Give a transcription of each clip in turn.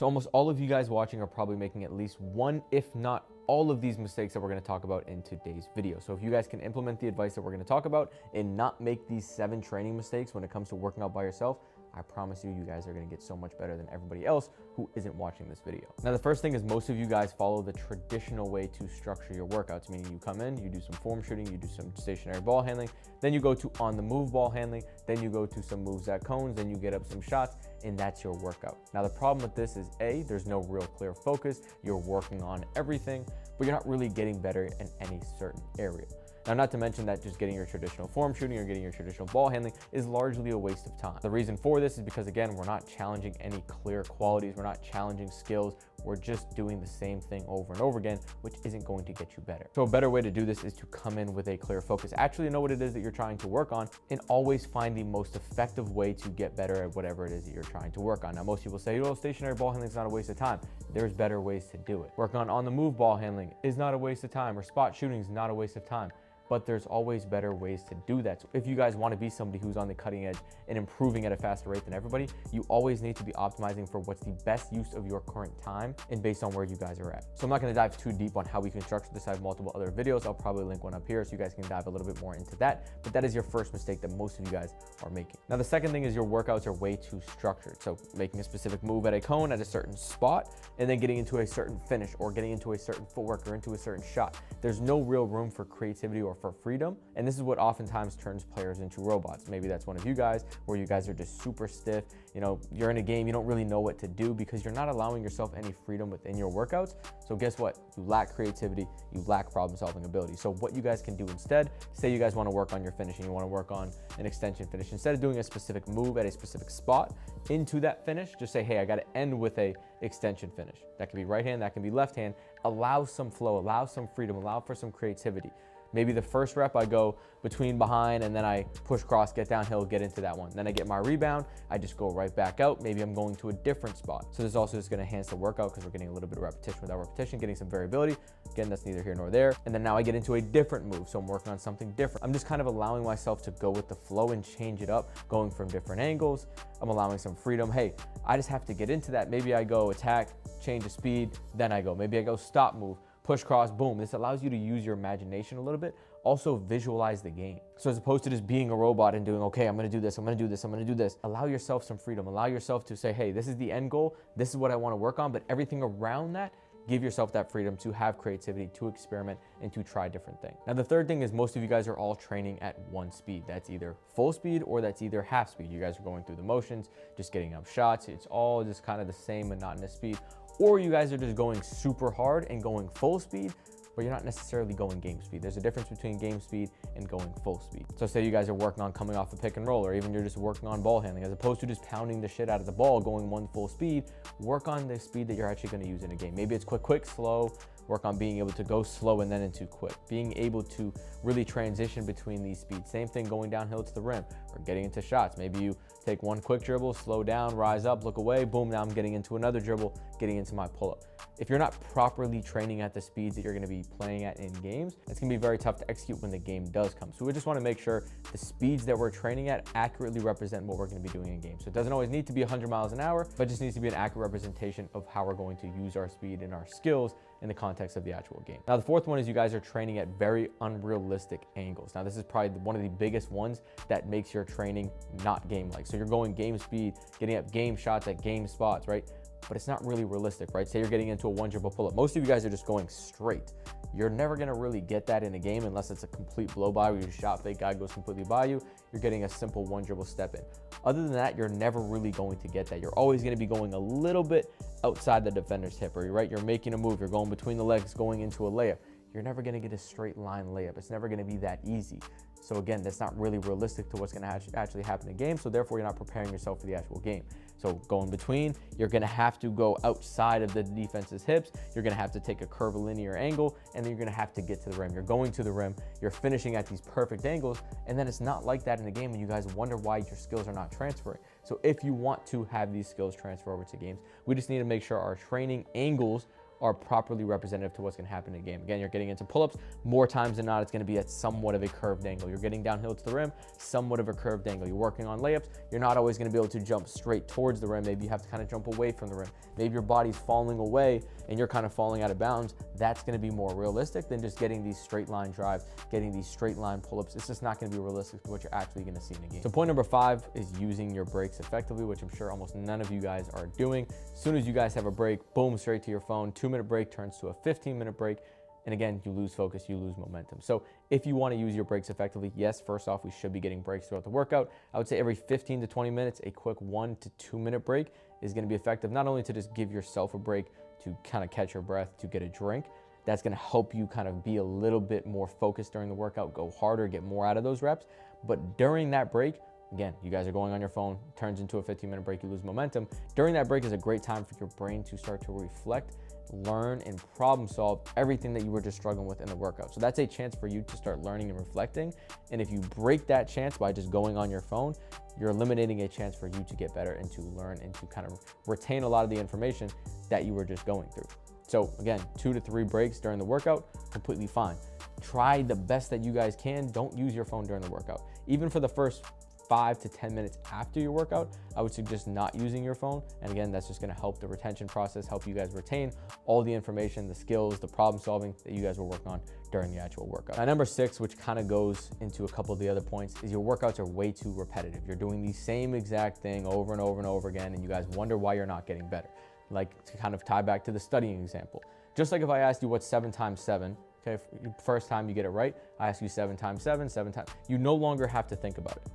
So almost all of you guys watching are probably making at least one, if not all of these mistakes that we're going to talk about in today's video. So if you guys can implement the advice that we're going to talk about and not make these 7 training mistakes when it comes to working out by yourself, I promise you, you guys are going to get so much better than everybody else who isn't watching this video. Now, the first thing is most of you guys follow the traditional way to structure your workouts, meaning you come in, you do some form shooting, you do some stationary ball handling, then you go to on the move ball handling, then you go to some moves at cones, then you get up some shots, and that's your workout. Now, the problem with this is A, there's no real clear focus. You're working on everything, but you're not really getting better in any certain area. Now, not to mention that just getting your traditional form shooting or getting your traditional ball handling is largely a waste of time. The reason for this is because, again, we're not challenging any clear qualities. We're not challenging skills. We're just doing the same thing over and over again, which isn't going to get you better. So a better way to do this is to come in with a clear focus. Actually know what it is that you're trying to work on and always find the most effective way to get better at whatever it is that you're trying to work on. Now, most people say, oh, stationary ball handling is not a waste of time. There's better ways to do it. Working on the move ball handling is not a waste of time, or spot shooting is not a waste of time. But there's always better ways to do that. So if you guys want to be somebody who's on the cutting edge and improving at a faster rate than everybody, you always need to be optimizing for what's the best use of your current time and based on where you guys are at. So I'm not going to dive too deep on how we can structure this. I have multiple other videos. I'll probably link one up here so you guys can dive a little bit more into that. But that is your first mistake that most of you guys are making. Now, the second thing is your workouts are way too structured. So making a specific move at a cone at a certain spot and then getting into a certain finish or getting into a certain footwork or into a certain shot. There's no real room for creativity or for freedom. And this is what oftentimes turns players into robots. Maybe that's one of you guys where you guys are just super stiff. You know, you're in a game, you don't really know what to do because you're not allowing yourself any freedom within your workouts. So guess what? You lack creativity, you lack problem solving ability. So what you guys can do instead, say you guys want to work on your finishing, you want to work on an extension finish. Instead of doing a specific move at a specific spot into that finish, just say, hey, I got to end with a extension finish. That can be right hand, that can be left hand. Allow some flow, allow some freedom, allow for some creativity. Maybe the first rep I go between behind and then I push cross, get downhill, get into that one. Then I get my rebound, I just go right back out. Maybe I'm going to a different spot. So this also is gonna enhance the workout because we're getting a little bit of repetition without repetition, getting some variability. Again, that's neither here nor there. And then now I get into a different move. So I'm working on something different. I'm just kind of allowing myself to go with the flow and change it up, going from different angles. I'm allowing some freedom. Hey, I just have to get into that. Maybe I go attack, change the speed, then I go. Maybe I go stop move, push cross, boom. This allows you to use your imagination a little bit. Also visualize the game. So as opposed to just being a robot and doing, okay, I'm gonna do this, I'm gonna do this, I'm gonna do this. Allow yourself some freedom. Allow yourself to say, hey, this is the end goal. This is what I wanna work on, but everything around that, give yourself that freedom to have creativity, to experiment, and to try different things. Now, the third thing is most of you guys are all training at one speed. That's either full speed or that's either half speed. You guys are going through the motions, just getting up shots. It's all just kind of the same monotonous speed. Or you guys are just going super hard and going full speed, but you're not necessarily going game speed. There's a difference between game speed and going full speed. So say you guys are working on coming off a pick and roll, or even you're just working on ball handling, as opposed to just pounding the shit out of the ball, going one full speed, work on the speed that you're actually gonna use in a game. Maybe it's quick, quick, slow. Work on being able to go slow and then into quick. Being able to really transition between these speeds. Same thing going downhill to the rim or getting into shots. Maybe you take one quick dribble, slow down, rise up, look away, boom, now I'm getting into another dribble, getting into my pull-up. If you're not properly training at the speeds that you're gonna be playing at in games, it's gonna be very tough to execute when the game does come. So we just wanna make sure the speeds that we're training at accurately represent what we're gonna be doing in games. So it doesn't always need to be 100 miles an hour, but just needs to be an accurate representation of how we're going to use our speed and our skills in the context of the actual game. Now, the fourth one is you guys are training at very unrealistic angles. Now, this is probably one of the biggest ones that makes your training not game-like. So you're going game speed, getting up game shots at game spots, right? But it's not really realistic, right? Say you're getting into a one dribble pull-up. Most of you guys are just going straight. You're never gonna really get that in a game unless it's a complete blow by where you shot fake, guy goes completely by you. You're getting a simple one dribble step in. Other than that, you're never really going to get that. You're always gonna be going a little bit outside the defender's hip, or right? You're making a move, you're going between the legs, going into a layup. You're never gonna get a straight line layup. It's never gonna be that easy. So again, that's not really realistic to what's gonna actually happen in a game. So therefore, you're not preparing yourself for the actual game. So going between, you're gonna have to go outside of the defense's hips. You're gonna have to take a curvilinear angle, and then you're gonna have to get to the rim. You're going to the rim, you're finishing at these perfect angles, and then it's not like that in the game, and you guys wonder why your skills are not transferring. So if you want to have these skills transfer over to games, we just need to make sure our training angles are properly representative to what's going to happen in a game. Again, you're getting into pull-ups, more times than not, it's going to be at somewhat of a curved angle. You're getting downhill to the rim, somewhat of a curved angle. You're working on layups, you're not always going to be able to jump straight towards the rim. Maybe you have to kind of jump away from the rim. Maybe your body's falling away and you're kind of falling out of bounds. That's going to be more realistic than just getting these straight line drives, getting these straight line pull-ups. It's just not going to be realistic to what you're actually going to see in a game. So point number 5 is using your breaks effectively, which I'm sure almost none of you guys are doing. As soon as you guys have a break, boom, straight to your phone. 2-minute break turns to a 15-minute break. And again, you lose focus, you lose momentum. So if you want to use your breaks effectively, yes, first off, we should be getting breaks throughout the workout. I would say every 15 to 20 minutes, a quick 1 to 2 minute break is going to be effective, not only to just give yourself a break to kind of catch your breath, to get a drink. That's going to help you kind of be a little bit more focused during the workout, go harder, get more out of those reps. But during that break, again, you guys are going on your phone, turns into a 15-minute break, you lose momentum. During that break is a great time for your brain to start to reflect, learn, and problem solve everything that you were just struggling with in the workout. So that's a chance for you to start learning and reflecting. And if you break that chance by just going on your phone, you're eliminating a chance for you to get better and to learn and to kind of retain a lot of the information that you were just going through. So again, 2 to 3 breaks during the workout, completely fine. Try the best that you guys can. Don't use your phone during the workout. Even for the first 5 to 10 minutes after your workout, I would suggest not using your phone. And again, that's just going to help the retention process, help you guys retain all the information, the skills, the problem solving that you guys will work on during the actual workout. Now, number 6, which kind of goes into a couple of the other points, is your workouts are way too repetitive. You're doing the same exact thing over and over and over again, and you guys wonder why you're not getting better. Like, to kind of tie back to the studying example. Just like if I asked you what's 7 times 7, okay, first time you get it right, I ask you 7 times 7, 7 times, you no longer have to think about it.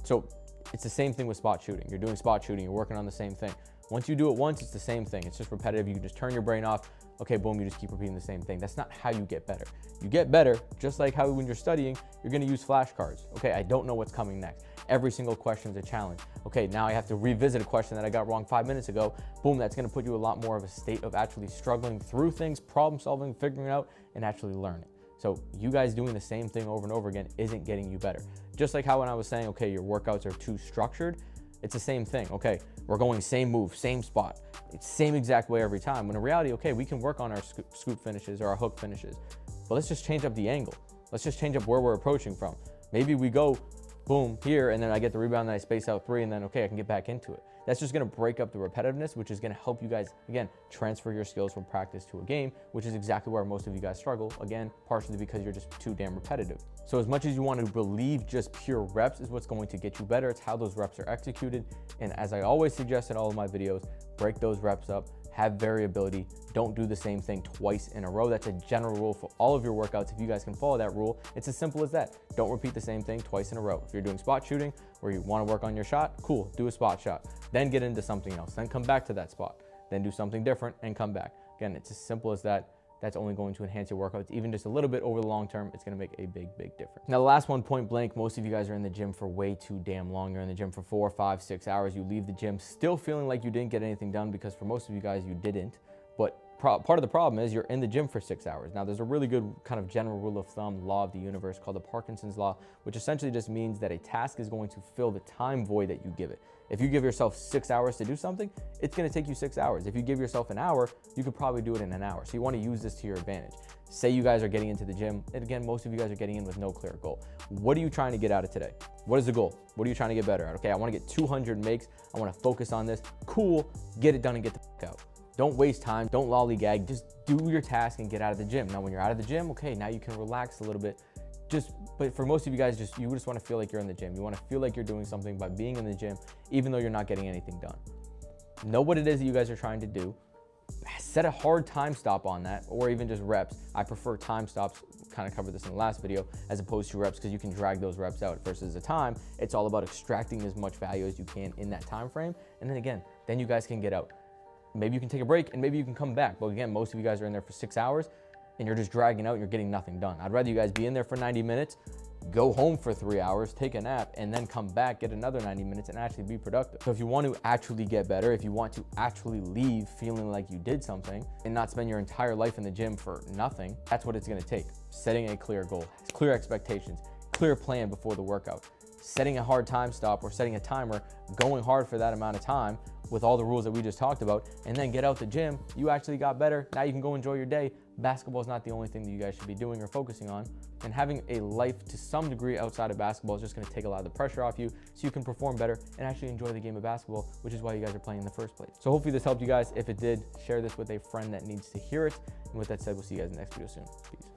So it's the same thing with spot shooting. You're doing spot shooting, you're working on the same thing. Once you do it once, it's the same thing. It's just repetitive. You can just turn your brain off. Okay, boom, you just keep repeating the same thing. That's not how you get better. You get better just like how when you're studying, you're gonna use flashcards. Okay, I don't know what's coming next. Every single question is a challenge. Okay, now I have to revisit a question that I got wrong 5 minutes ago. Boom, that's gonna put you a lot more of a state of actually struggling through things, problem solving, figuring it out, and actually learning. So you guys doing the same thing over and over again isn't getting you better. Just like how when I was saying, okay, your workouts are too structured, it's the same thing. Okay, we're going same move, same spot, it's same exact way every time. When in reality, okay, we can work on our scoop finishes or our hook finishes, but let's just change up the angle. Let's just change up where we're approaching from. Maybe we go boom here, and then I get the rebound and I space out 3, and then okay, I can get back into it. That's just gonna break up the repetitiveness, which is gonna help you guys, again, transfer your skills from practice to a game, which is exactly where most of you guys struggle, again, partially because you're just too damn repetitive. So as much as you want to believe just pure reps is what's going to get you better, it's how those reps are executed. And as I always suggest in all of my videos, break those reps up, have variability, don't do the same thing twice in a row. That's a general rule for all of your workouts. If you guys can follow that rule, it's as simple as that. Don't repeat the same thing twice in a row. If you're doing spot shooting or you want to work on your shot, cool, do a spot shot, then get into something else, then come back to that spot, then do something different and come back. Again, it's as simple as that. That's only going to enhance your workouts, even just a little bit over the long term. It's going to make a big, big difference. Now, the last one, point blank, most of you guys are in the gym for way too damn long. You're in the gym for 4, 5, 6 hours. You leave the gym still feeling like you didn't get anything done, because for most of you guys, you didn't. But part of the problem is you're in the gym for 6 hours. Now, there's a really good kind of general rule of thumb, law of the universe, called the Parkinson's law, which essentially just means that a task is going to fill the time void that you give it. If you give yourself 6 hours to do something, it's going to take you 6 hours. If you give yourself an hour, you could probably do it in an hour. So you want to use this to your advantage. Say you guys are getting into the gym, and again, most of you guys are getting in with no clear goal. What are you trying to get out of today? What is the goal? What are you trying to get better at? Okay, I want to get 200 makes. I want to focus on this. Cool, get it done and get the fuck out. Don't waste time, don't lollygag, just do your task and get out of the gym. Now, when you're out of the gym, okay, now you can relax a little bit. But for most of you guys, you just want to feel like you're in the gym. You want to feel like you're doing something by being in the gym, even though you're not getting anything done. Know what it is that you guys are trying to do. Set a hard time stop on that, or even just reps. I prefer time stops, kind of covered this in the last video, as opposed to reps, because you can drag those reps out. Versus the time, it's all about extracting as much value as you can in that time frame. And then again, then you guys can get out. Maybe you can take a break and maybe you can come back. But again, most of you guys are in there for 6 hours and you're just dragging out and you're getting nothing done. I'd rather you guys be in there for 90 minutes, go home for 3 hours, take a nap, and then come back, get another 90 minutes and actually be productive. So if you want to actually get better, if you want to actually leave feeling like you did something and not spend your entire life in the gym for nothing, that's what it's gonna take. Setting a clear goal, clear expectations, clear plan before the workout. setting a hard time stop or setting a timer, going hard for that amount of time with all the rules that we just talked about, and then get out the gym, you actually got better. Now you can go enjoy your day. Basketball is not the only thing that you guys should be doing or focusing on. And having a life to some degree outside of basketball is just gonna take a lot of the pressure off you so you can perform better and actually enjoy the game of basketball, which is why you guys are playing in the first place. So hopefully this helped you guys. If it did, share this with a friend that needs to hear it. And with that said, we'll see you guys in the next video soon. Peace.